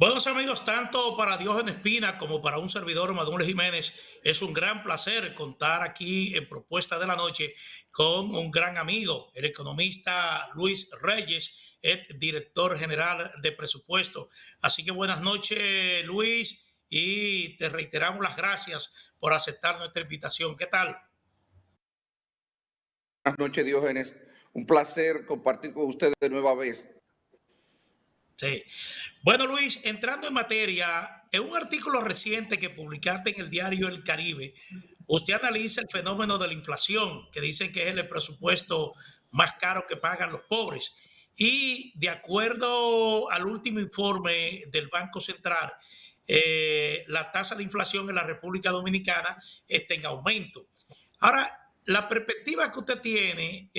Buenos amigos, tanto para Diógenes Espina como para un servidor, Manuel Jiménez, es un gran placer contar aquí en Propuesta de la Noche con un gran amigo, el economista Luis Reyes, el director general de presupuesto. Así que buenas noches, Luis, y te reiteramos las gracias por aceptar nuestra invitación. ¿Qué tal? Buenas noches, Diógenes. Un placer compartir con ustedes de nueva vez. Sí. Bueno, Luis, entrando en materia, en un artículo reciente que publicaste en el diario El Caribe, usted analiza el fenómeno de la inflación, que dicen que es el presupuesto más caro que pagan los pobres. Y de acuerdo al último informe del Banco Central, la tasa de inflación en la República Dominicana está en aumento. Ahora, la perspectiva que usted tiene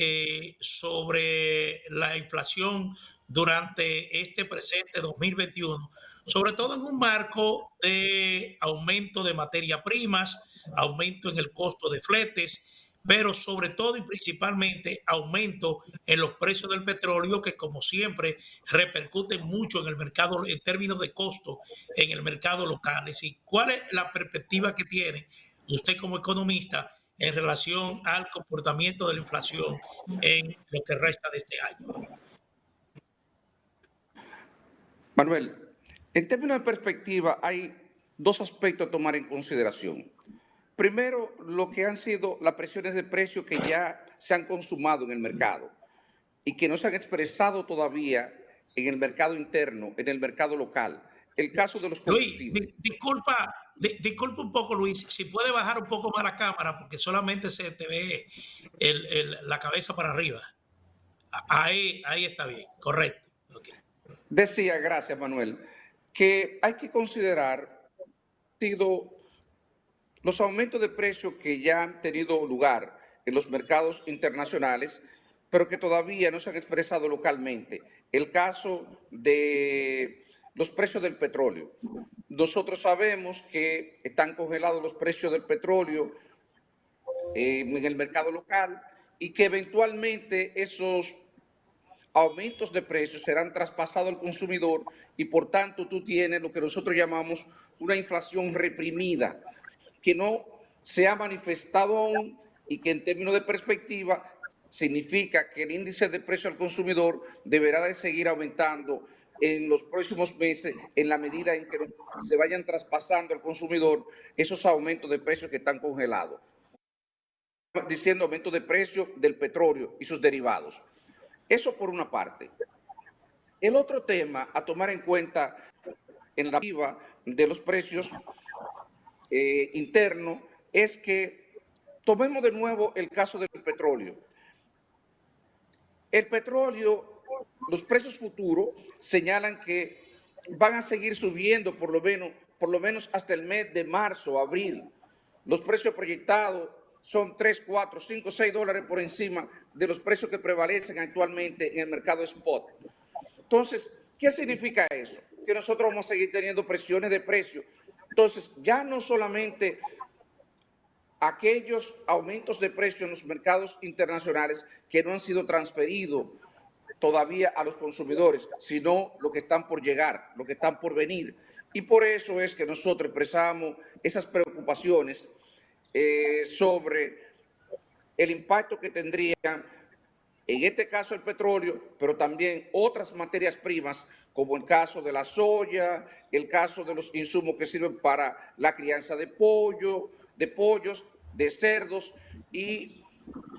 sobre la inflación durante este presente 2021, sobre todo en un marco de aumento de materias primas, aumento en el costo de fletes, pero sobre todo y principalmente aumento en los precios del petróleo que como siempre repercuten mucho en el mercado en términos de costo en el mercado local. Es decir, ¿cuál es la perspectiva que tiene usted como economista en relación al comportamiento de la inflación en lo que resta de este año? Manuel, en términos de perspectiva, hay dos aspectos a tomar en consideración. Primero, lo que han sido las presiones de precios que ya se han consumado en el mercado y que no se han expresado todavía en el mercado interno, en el mercado local. El caso de los Luis, combustibles. disculpa un poco, Luis, si puede bajar un poco más la cámara porque solamente se te ve la cabeza para arriba. Ahí está bien, correcto. Okay. Decía, gracias Manuel, que hay que considerar sido los aumentos de precios que ya han tenido lugar en los mercados internacionales, pero que todavía no se han expresado localmente. El caso de los precios del petróleo. Nosotros sabemos que están congelados los precios del petróleo en el mercado local y que eventualmente esos aumentos de precios serán traspasados al consumidor y por tanto tú tienes lo que nosotros llamamos una inflación reprimida, que no se ha manifestado aún y que en términos de perspectiva significa que el índice de precio al consumidor deberá de seguir aumentando en los próximos meses en la medida en que se vayan traspasando al consumidor esos aumentos de precios que están congelados. Diciendo aumento de precio del petróleo y sus derivados. Eso por una parte. El otro tema a tomar en cuenta en la perspectiva de los precios internos es que tomemos de nuevo el caso del petróleo. El petróleo, los precios futuros señalan que van a seguir subiendo por lo menos hasta el mes de marzo, abril. Los precios proyectados son 3, 4, 5, 6 dólares por encima de los precios que prevalecen actualmente en el mercado spot. Entonces, ¿qué significa eso? Que nosotros vamos a seguir teniendo presiones de precios. Entonces, ya no solamente aquellos aumentos de precios en los mercados internacionales que no han sido transferidos todavía a los consumidores, sino lo que están por llegar, lo que están por venir. Y por eso es que nosotros expresamos esas preocupaciones sobre el impacto que tendrían, en este caso el petróleo, pero también otras materias primas, como el caso de la soya, el caso de los insumos que sirven para la crianza de pollos, de cerdos y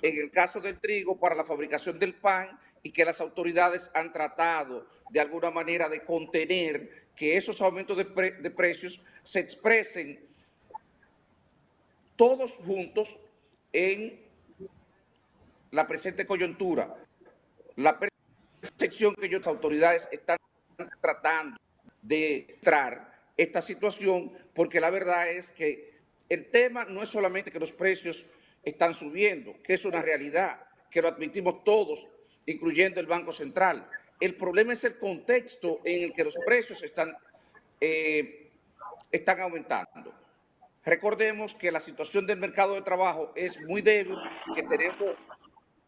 en el caso del trigo para la fabricación del pan, y que las autoridades han tratado de alguna manera de contener que esos aumentos de precios se expresen todos juntos en la presente coyuntura. La percepción que las autoridades están tratando de entrar esta situación, porque la verdad es que el tema no es solamente que los precios están subiendo, que es una realidad, que lo admitimos todos, incluyendo el Banco Central. El problema es el contexto en el que los precios están aumentando. Recordemos que la situación del mercado de trabajo es muy débil, que tenemos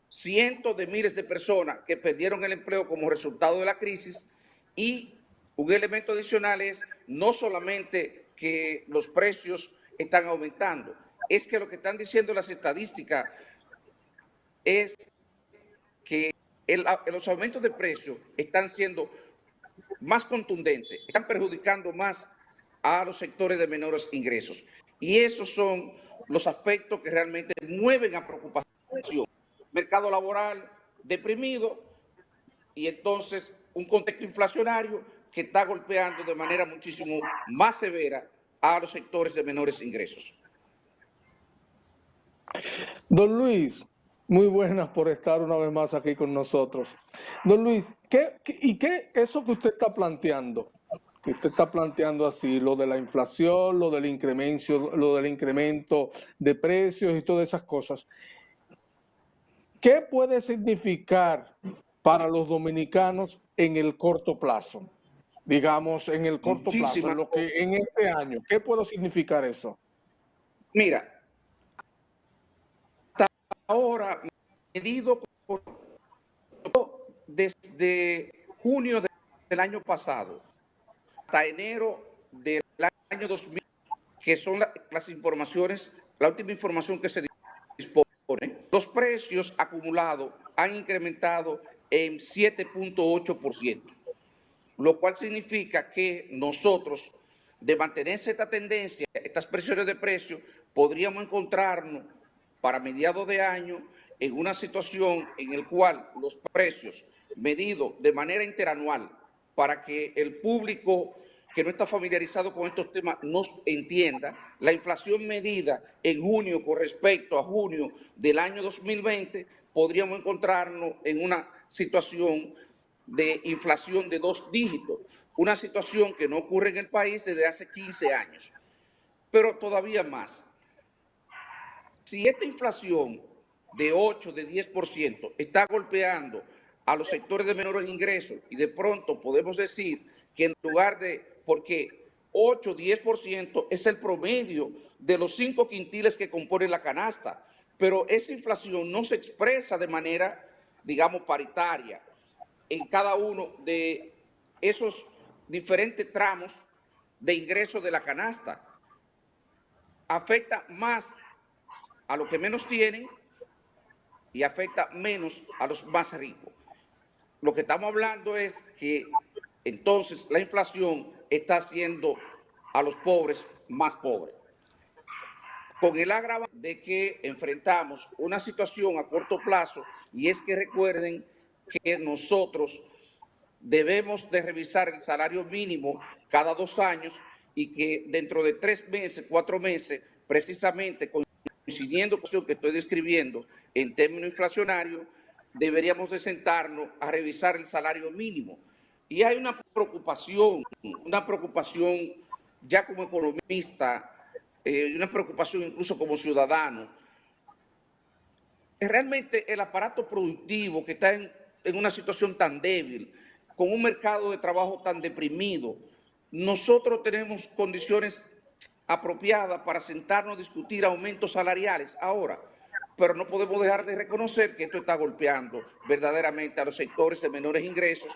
cientos de miles de personas que perdieron el empleo como resultado de la crisis y Un elemento adicional es no solamente que los precios están aumentando, es que lo que están diciendo las estadísticas es que los aumentos de precios están siendo más contundentes, están perjudicando más a los sectores de menores ingresos. Y esos son los aspectos que realmente mueven a preocupación. Mercado laboral deprimido y entonces un contexto inflacionario que está golpeando de manera muchísimo más severa a los sectores de menores ingresos. Don Luis, muy buenas por estar una vez más aquí con nosotros. Don Luis, ¿qué eso que usted está planteando? Que usted está planteando así, lo de la inflación, lo del incremento de precios y todas esas cosas. ¿Qué puede significar para los dominicanos en el corto plazo? Digamos, en el corto plazo, en este año. ¿Qué puede significar eso? Mira, hasta ahora, medido desde junio del año pasado hasta enero del año 2000, que son las informaciones, la última información que se dispone, los precios acumulados han incrementado en 7.8%, lo cual significa que nosotros, de mantenerse esta tendencia, estas presiones de precios, podríamos encontrarnos para mediados de año en una situación en la cual los precios medidos de manera interanual, para que el público que no está familiarizado con estos temas nos entienda, la inflación medida en junio con respecto a junio del año 2020, podríamos encontrarnos en una situación de inflación de 2 dígitos, una situación que no ocurre en el país desde hace 15 años. Pero todavía más, si esta inflación de 8, de 10% está golpeando a los sectores de menores ingresos y de pronto podemos decir que en lugar de, porque 8, 10% es el promedio de los 5 quintiles que componen la canasta, pero esa inflación no se expresa de manera, digamos, paritaria en cada uno de esos diferentes tramos de ingresos de la canasta. Afecta más a los que menos tienen y afecta menos a los más ricos. Lo que estamos hablando es que entonces la inflación está haciendo a los pobres más pobres, con el agravante de que enfrentamos una situación a corto plazo, y es que recuerden que nosotros debemos de revisar el salario mínimo cada 2 años y que dentro de 3 meses, 4 meses, precisamente coincidiendo con lo que estoy describiendo en términos inflacionarios, deberíamos de sentarnos a revisar el salario mínimo. Y hay una preocupación ya como economista, una preocupación incluso como ciudadano. Realmente el aparato productivo que está en una situación tan débil, con un mercado de trabajo tan deprimido, nosotros tenemos condiciones apropiadas para sentarnos a discutir aumentos salariales ahora, pero no podemos dejar de reconocer que esto está golpeando verdaderamente a los sectores de menores ingresos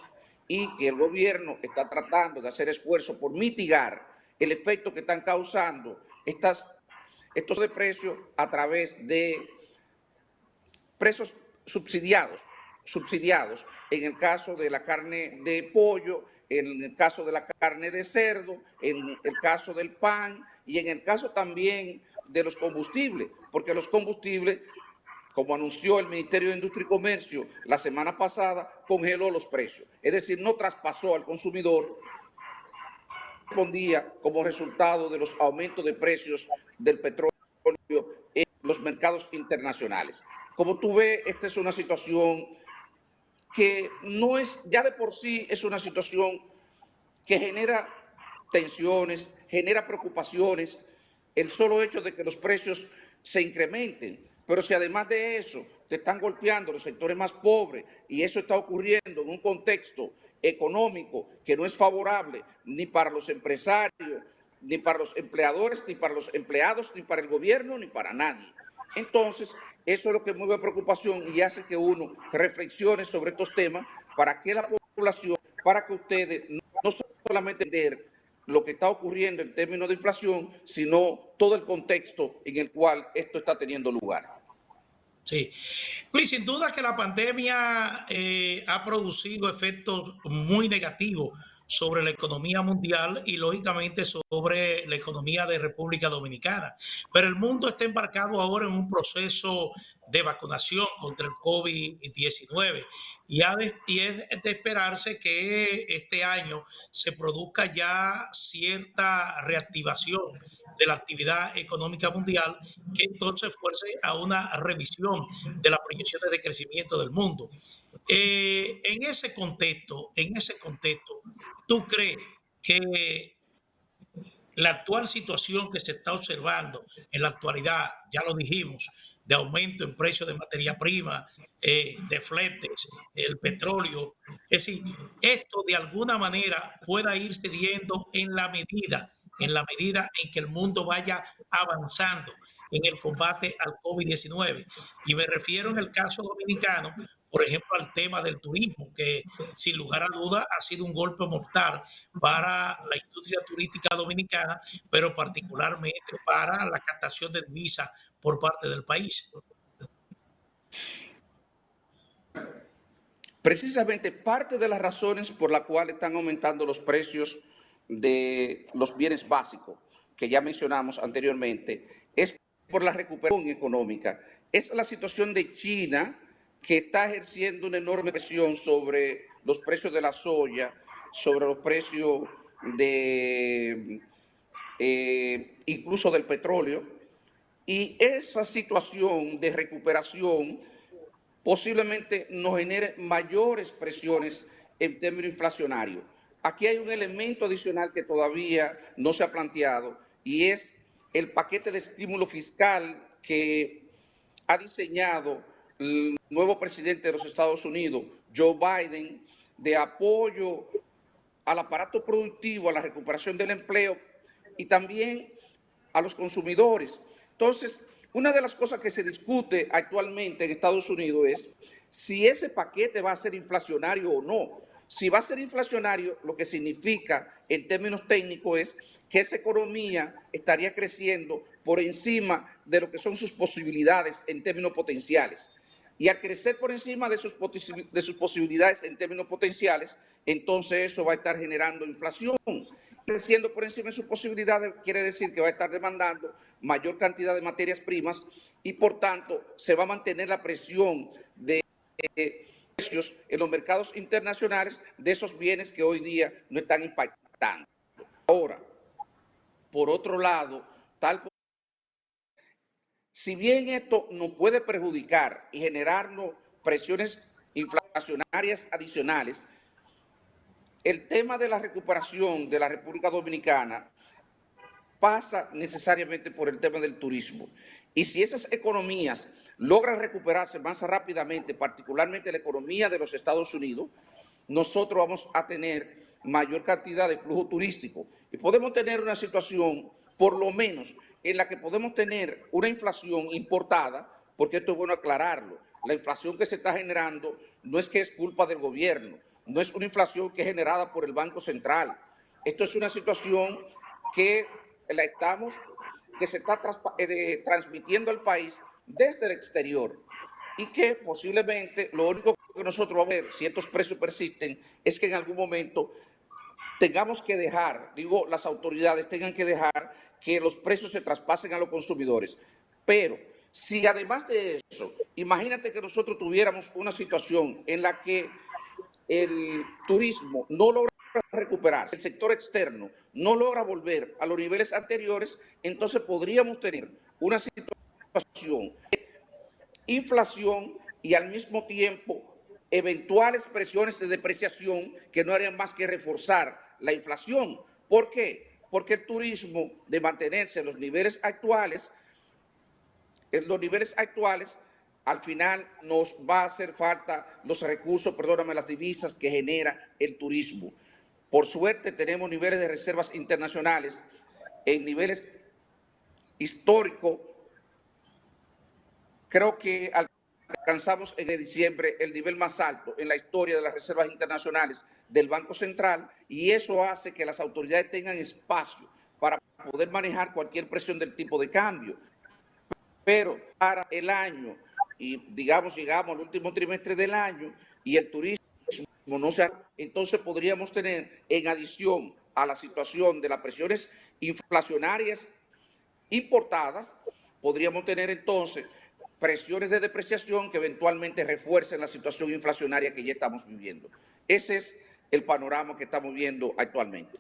y que el gobierno está tratando de hacer esfuerzos por mitigar el efecto que están causando estos de precios a través de precios subsidiados en el caso de la carne de pollo, en el caso de la carne de cerdo, en el caso del pan y en el caso también de los combustibles, porque los combustibles, como anunció el Ministerio de Industria y Comercio la semana pasada, congeló los precios, es decir, no traspasó al consumidor, respondía como resultado de los aumentos de precios del petróleo en los mercados internacionales. Como tú ves, esta es una situación que no es, ya de por sí es una situación que genera tensiones, genera preocupaciones, el solo hecho de que los precios se incrementen. Pero si además de eso te están golpeando los sectores más pobres y eso está ocurriendo en un contexto económico que no es favorable ni para los empresarios, ni para los empleadores, ni para los empleados, ni para el gobierno, ni para nadie. Entonces, eso es lo que mueve preocupación y hace que uno reflexione sobre estos temas para que la población, para que ustedes no solamente entender lo que está ocurriendo en términos de inflación, sino todo el contexto en el cual esto está teniendo lugar. Sí. Luis, sin duda que la pandemia ha producido efectos muy negativos sobre la economía mundial y lógicamente sobre la economía de República Dominicana. Pero el mundo está embarcado ahora en un proceso de vacunación contra el COVID-19 y es de esperarse que este año se produzca ya cierta reactivación de la actividad económica mundial que entonces fuerce a una revisión de las proyecciones de crecimiento del mundo. En ese contexto, ¿tú crees que la actual situación que se está observando en la actualidad, ya lo dijimos, de aumento en precios de materia prima, de fletes, el petróleo, es decir, esto de alguna manera pueda ir cediendo en la medida en que el mundo vaya avanzando en el combate al COVID-19? Y me refiero en el caso dominicano, por ejemplo, al tema del turismo, que sin lugar a duda ha sido un golpe mortal para la industria turística dominicana, pero particularmente para la captación de divisas por parte del país. Precisamente parte de las razones por las cuales están aumentando los precios de los bienes básicos, que ya mencionamos anteriormente, es por la recuperación económica. Es la situación de China, que está ejerciendo una enorme presión sobre los precios de la soya, sobre los precios de incluso del petróleo, y esa situación de recuperación posiblemente nos genere mayores presiones en términos inflacionarios. Aquí hay un elemento adicional que todavía no se ha planteado y es el paquete de estímulo fiscal que ha diseñado el nuevo presidente de los Estados Unidos, Joe Biden, de apoyo al aparato productivo, a la recuperación del empleo y también a los consumidores. Entonces, una de las cosas que se discute actualmente en Estados Unidos es si ese paquete va a ser inflacionario o no. Si va a ser inflacionario, lo que significa en términos técnicos es que esa economía estaría creciendo por encima de lo que son sus posibilidades en términos potenciales. Y al crecer por encima de sus posibilidades en términos potenciales, entonces eso va a estar generando inflación. Creciendo por encima de sus posibilidades quiere decir que va a estar demandando mayor cantidad de materias primas y por tanto se va a mantener la presión de precios en los mercados internacionales de esos bienes que hoy día no están impactando. Ahora, por otro lado, si bien esto nos puede perjudicar y generarnos presiones inflacionarias adicionales, el tema de la recuperación de la República Dominicana pasa necesariamente por el tema del turismo. Y si esas economías logran recuperarse más rápidamente, particularmente la economía de los Estados Unidos, nosotros vamos a tener mayor cantidad de flujo turístico. Y podemos tener una situación, por lo menos, en la que podemos tener una inflación importada, porque esto es bueno aclararlo. La inflación que se está generando no es que es culpa del gobierno, no es una inflación que es generada por el Banco Central. Esto es una situación que se está transmitiendo al país desde el exterior y que posiblemente lo único que nosotros vamos a ver, si estos precios persisten, es que en algún momento tengamos que dejar, las autoridades tengan que dejar que los precios se traspasen a los consumidores. Pero si además de eso, imagínate que nosotros tuviéramos una situación en la que el turismo no logra recuperarse, el sector externo no logra volver a los niveles anteriores, entonces podríamos tener una situación de inflación y al mismo tiempo eventuales presiones de depreciación que no harían más que reforzar la inflación. ¿Por qué? Porque el turismo, de mantenerse en los niveles actuales, al final nos va a hacer falta los recursos, las divisas que genera el turismo. Por suerte tenemos niveles de reservas internacionales en niveles históricos. Creo que alcanzamos en diciembre el nivel más alto en la historia de las reservas internacionales del Banco Central, y eso hace que las autoridades tengan espacio para poder manejar cualquier presión del tipo de cambio. Pero para el año, y digamos llegamos al último trimestre del año y el turismo no se ha, entonces podríamos tener, en adición a la situación de las presiones inflacionarias importadas, podríamos tener entonces presiones de depreciación que eventualmente refuercen la situación inflacionaria que ya estamos viviendo. Ese es el panorama que estamos viendo actualmente.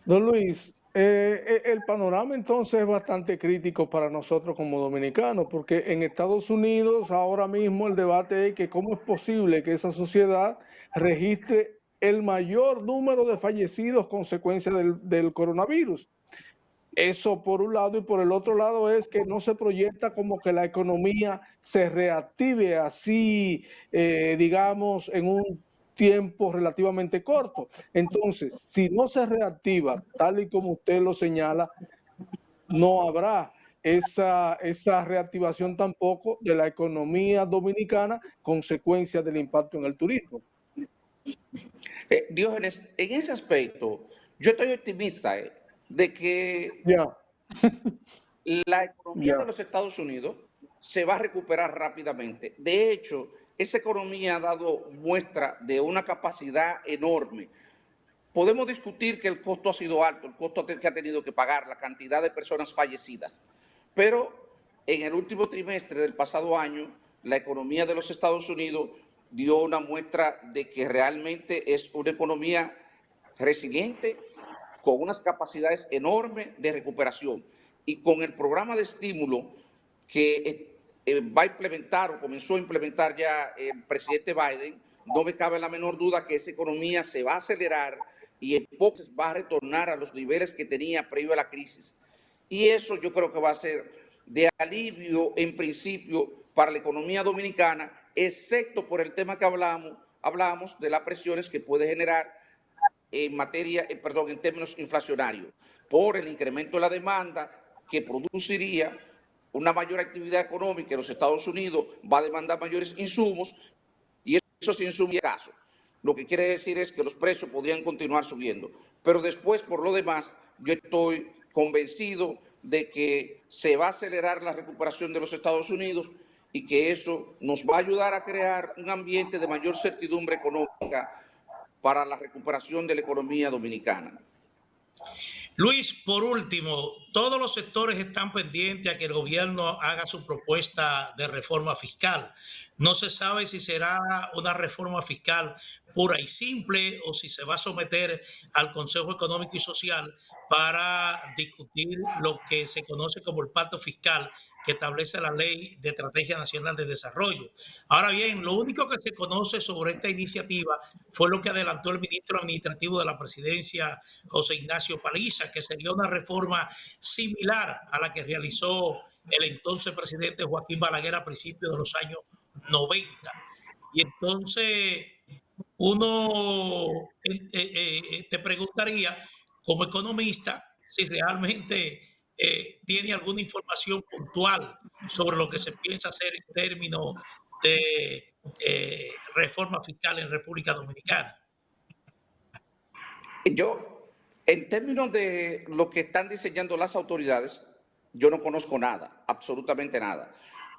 Don Luis, el panorama entonces es bastante crítico para nosotros como dominicanos, porque en Estados Unidos ahora mismo el debate es que cómo es posible que esa sociedad registre el mayor número de fallecidos consecuencia del coronavirus. Eso por un lado, y por el otro lado es que no se proyecta como que la economía se reactive así, digamos, en un tiempo relativamente corto. Entonces, si no se reactiva tal y como usted lo señala, no habrá esa reactivación tampoco de la economía dominicana, consecuencia del impacto en el turismo. Diógenes, en ese aspecto, yo estoy optimista de que Ya, la economía de ya. los Estados Unidos se va a recuperar rápidamente. De hecho, esa economía ha dado muestra de una capacidad enorme. Podemos discutir que el costo ha sido alto, el costo que ha tenido que pagar, la cantidad de personas fallecidas, pero en el último trimestre del pasado año, la economía de los Estados Unidos dio una muestra de que realmente es una economía resiliente, con unas capacidades enormes de recuperación. Y con el programa de estímulo que va a implementar o comenzó a implementar ya el presidente Biden, no me cabe la menor duda que esa economía se va a acelerar y en poco va a retornar a los niveles que tenía previo a la crisis. Y eso yo creo que va a ser de alivio en principio para la economía dominicana, excepto por el tema que hablamos de las presiones que puede generar en materia, en términos inflacionarios, por el incremento de la demanda que produciría una mayor actividad económica en los Estados Unidos, va a demandar mayores insumos y esos insumos escasos. Lo que quiere decir es que los precios podrían continuar subiendo. Pero después, por lo demás, yo estoy convencido de que se va a acelerar la recuperación de los Estados Unidos y que eso nos va a ayudar a crear un ambiente de mayor certidumbre económica para la recuperación de la economía dominicana. Luis, por último, todos los sectores están pendientes a que el gobierno haga su propuesta de reforma fiscal. No se sabe si será una reforma fiscal pura y simple o si se va a someter al Consejo Económico y Social para discutir lo que se conoce como el pacto fiscal que establece la Ley de Estrategia Nacional de Desarrollo. Ahora bien, lo único que se conoce sobre esta iniciativa fue lo que adelantó el ministro administrativo de la presidencia, José Ignacio Paliza, que sería una reforma similar a la que realizó el entonces presidente Joaquín Balaguer a principios de los años 90. Y entonces uno te preguntaría, como economista, si realmente tiene alguna información puntual sobre lo que se piensa hacer en términos de reforma fiscal en República Dominicana. Yo, en términos de lo que están diseñando las autoridades, yo no conozco nada, absolutamente nada.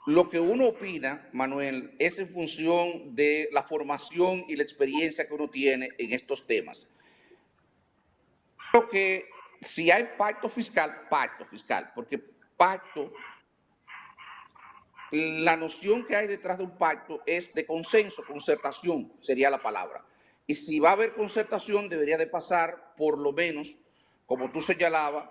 Lo que uno opina, Manuel, es en función de la formación y la experiencia que uno tiene en estos temas. Creo que si hay pacto fiscal, porque pacto, la noción que hay detrás de un pacto es de consenso, concertación sería la palabra. Y si va a haber concertación, debería de pasar, por lo menos, como tú señalabas,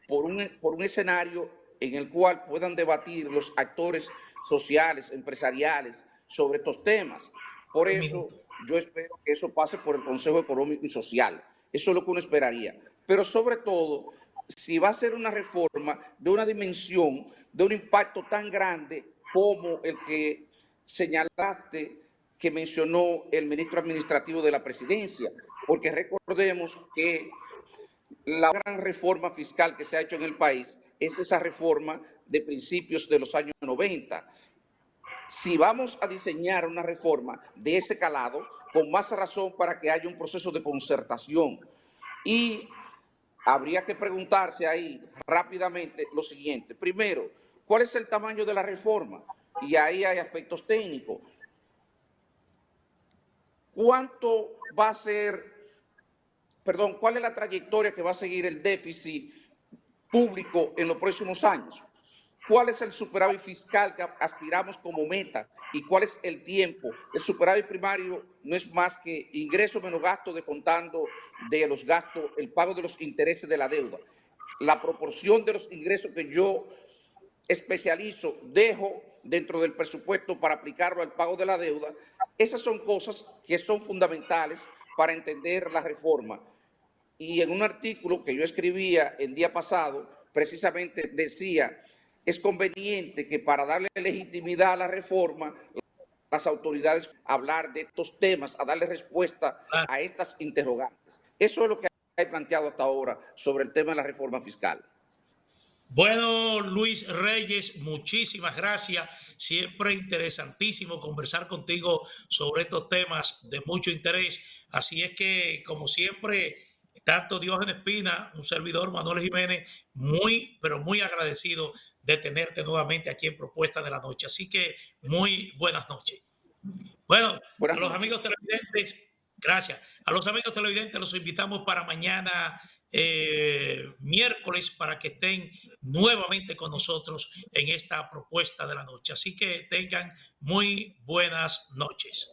por un escenario en el cual puedan debatir los actores sociales, empresariales, sobre estos temas. Por eso, yo espero que eso pase por el Consejo Económico y Social. Eso es lo que uno esperaría. Pero sobre todo, si va a ser una reforma de una dimensión, de un impacto tan grande como el que señalaste, que mencionó el ministro administrativo de la presidencia, porque recordemos que la gran reforma fiscal que se ha hecho en el país es esa reforma de principios de los años 90. Si vamos a diseñar una reforma de ese calado, con más razón para que haya un proceso de concertación. Y habría que preguntarse ahí rápidamente lo siguiente. Primero, ¿cuál es el tamaño de la reforma? Y ahí hay aspectos técnicos. ¿Cuánto va a ser, perdón, cuál es la trayectoria que va a seguir el déficit público en los próximos años? ¿Cuál es el superávit fiscal que aspiramos como meta? ¿Y cuál es el tiempo? El superávit primario no es más que ingreso menos gasto descontando de los gastos, el pago de los intereses de la deuda. La proporción de los ingresos que yo especializo, dejo dentro del presupuesto para aplicarlo al pago de la deuda. Esas son cosas que son fundamentales para entender la reforma. Y en un artículo que yo escribía el día pasado, precisamente decía, es conveniente que para darle legitimidad a la reforma, las autoridades hablar de estos temas, a darle respuesta a estas interrogantes. Eso es lo que hay planteado hasta ahora sobre el tema de la reforma fiscal. Bueno, Luis Reyes, muchísimas gracias. Siempre interesantísimo conversar contigo sobre estos temas de mucho interés. Así es que, como siempre, tanto Diógenes Espina, un servidor, Manuel Jiménez, muy, pero muy agradecido de tenerte nuevamente aquí en Propuesta de la Noche. Así que muy buenas noches. Bueno, Buenas a los noches. amigos televidentes, gracias. A los amigos televidentes los invitamos para mañana miércoles para que estén nuevamente con nosotros en esta Propuesta de la Noche. Así que tengan muy buenas noches.